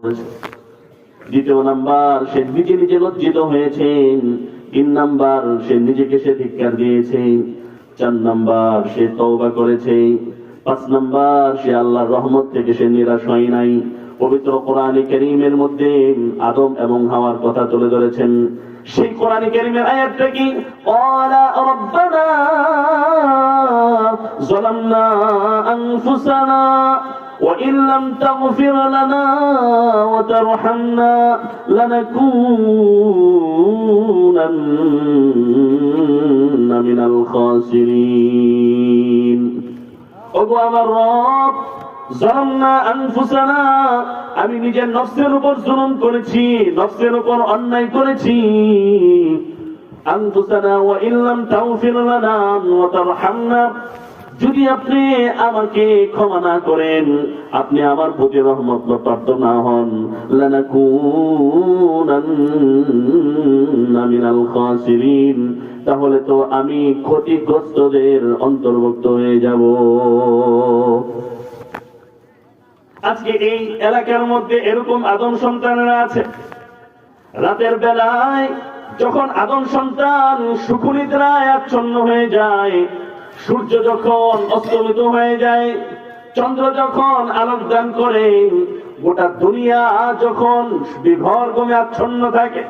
দ্বিতীয় নাম্বার, সে নিজে নিজে লজ্জিত হয়েছে। 3 নাম্বার, সে নিজেকে সে ধিক্কার দিয়েছে। 4 নাম্বার, সে তওবা করেছে। 5 নাম্বার, সে আল্লাহর রহমত থেকে সে নিরাশ হয় নাই। পবিত্র কোরআনে কারীমের মধ্যে আদম এবং হাওয়ার কথা তুলে ধরেছেন। সেই কোরআনে কারীমের আয়াতটা কি? ক্বালা রাব্বানা যালামনা আনফুসানা ওয়া ইন লাম তাগফির লানা ওয়া তারহামনা লানাকুনান্না মিনাল খাসিরিন। ওগো আমার রব, যালামনা আনফুসানা, আমি নিজের নফসের উপর জুলুম করেছি, নফসের উপর অন্যায় করেছি। আনফুসানা ওয়া ইন লাম তাগফির লানা ওয়া তারহামনা, যদি আপনি আমাকে ক্ষমা না করেন, আপনি আমার প্রতি রহমত প্রাপ্ত না হন, লানাকুনান্না মিনাল খাসিরিন, তাহলে তো আমি ক্ষতিগ্রস্তদের অন্তর্ভুক্ত হয়ে যাব। আজকে এই এলাকার মধ্যে এরকম আদম সন্তানেরা আছে, রাতের বেলায় যখন আদম সন্তান সুখনিদ্রায় আচ্ছন্ন হয়ে যায়, সূর্য যখন অস্তমিত হয়ে যায়, চন্দ্র যখন আলোক দান করে, গোটা দুনিয়া যখন বিভর গমে আচ্ছন্ন থাকে,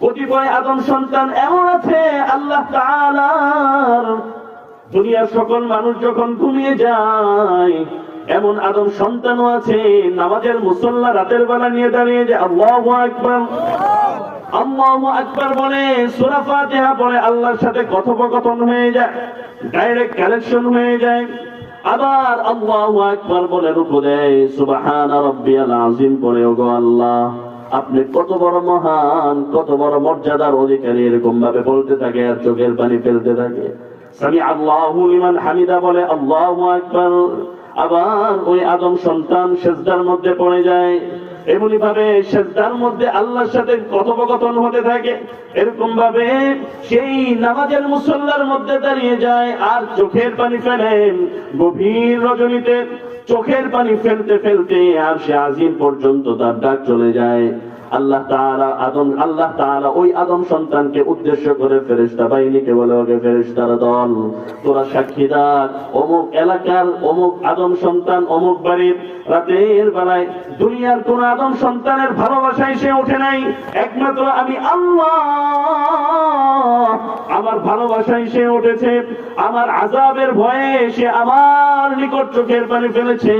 কতিপয় আদম সন্তান এমন আছে আল্লাহ তাআলার দুনিয়ার সকল মানুষ যখন ঘুমিয়ে যায়, এমন আদম সন্তানও আছে নামাজের মুসল্লা রাতের বেলা নিয়ে দাঁড়িয়ে যায় আল্লাহু আকবার আল্লাহু আকবার বলে, সূরা ফাতিহা পড়ে, আল্লাহর সাথে কথোপকথন হয়ে যায়, ডাইরেক্ট কানেকশন হয়ে যায়। আবার আল্লাহু আকবার বলে রুকু দেয়, সুবহান রাব্বিয়াল আযীম পড়ে, ওগো আল্লাহ আপনি কত বড় মহান, কত বড় মর্যাদার অধিকারী, এরকম ভাবে বলতে থাকে আর চোখের পানি ফেলতে থাকে। সামি আল্লাহু লিমান হামিদা বলে, আল্লাহু আকবার। আবার ওই আদম সন্তান সিজদার মধ্যে পড়ে যায়, এমনি ভাবে সিজদার মধ্যে আল্লাহর সাথে কথোপকথন হতে থাকে। এরকম ভাবে সেই নামাজের মুসল্লার মধ্যে দাঁড়িয়ে যায় আর চোখের পানি ফেলেন। গভীর রজনীতে চোখের পানি ফেলতে ফেলতে আর সে আজিম পর্যন্ত তার ডাক চলে যায়। আল্লাহ তাআলা ওই আদম সন্তানকে উদ্দেশ্য করে ফেরেশতা বাহিনীকে বলে, ওকে ফেরেশতার দল, তোরা সাক্ষী দাও, অমুক এলাকার অমুক আদম সন্তান অমুক বাড়ির রাতের বেলায় দুনিয়ার কোন আদম সন্তানের ভালোবাসায় সে ওঠে নাই, একমাত্র আমি আল্লাহ আমার ভালোবাসায় সে উঠেছে, আমার আযাবের ভয়ে সে আমার নিকট চোখের পানি ফেলেছে।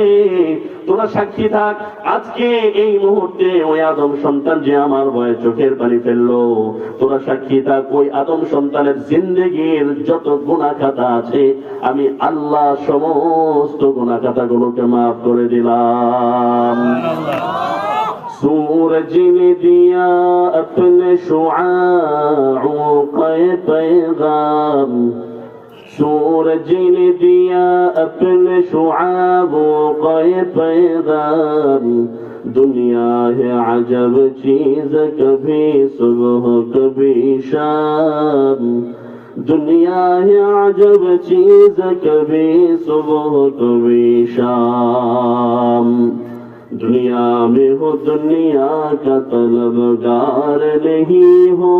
তোরা সাক্ষী থাক, আজকে এই মুহূর্তে ওই আদম সন্তান যে আমার ভয়ে চোখের পানি ফেললো, তোরা সাক্ষী থাক, ওই আদম সন্তানের জিন্দেগির যত গুনাহ খাতা আছে আমি আল্লাহ সমস্ত গুনাহ খাতাগুলোকে মাফ করে দিলাম। सूरज ने दिया अपने शुआओं का पैगाम, सूरज ने दिया अपने शुआओं का पैगाम, दुनिया है अजब चीज कभी सुबह कभी शाम, दुनिया है अजब चीज कभी सुबह कभी शाम, दुनिया में हो दुनिया का तलबगार नहीं हो,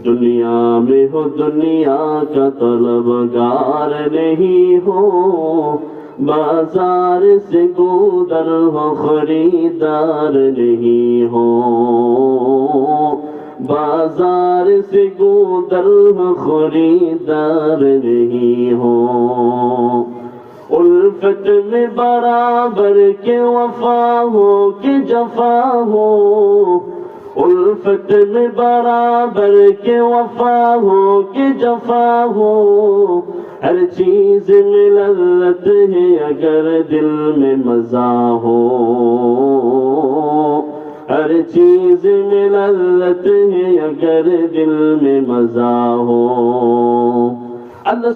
दुनिया में हो दुनिया का तलबगार नहीं हो, बाजार से गुजर हो खरीदार नहीं हो, बाजार से गुजर हो खरीदार नहीं हो, उल्फत में बराबर के वफा हो कि जफा हो, उल्फत में बराबर के वफा हो कि जफा हो, हर चीज में लज्जत है अगर दिल में मजा हो, हर चीज में लज्जत है अगर दिल में मजा हो। अल्लाह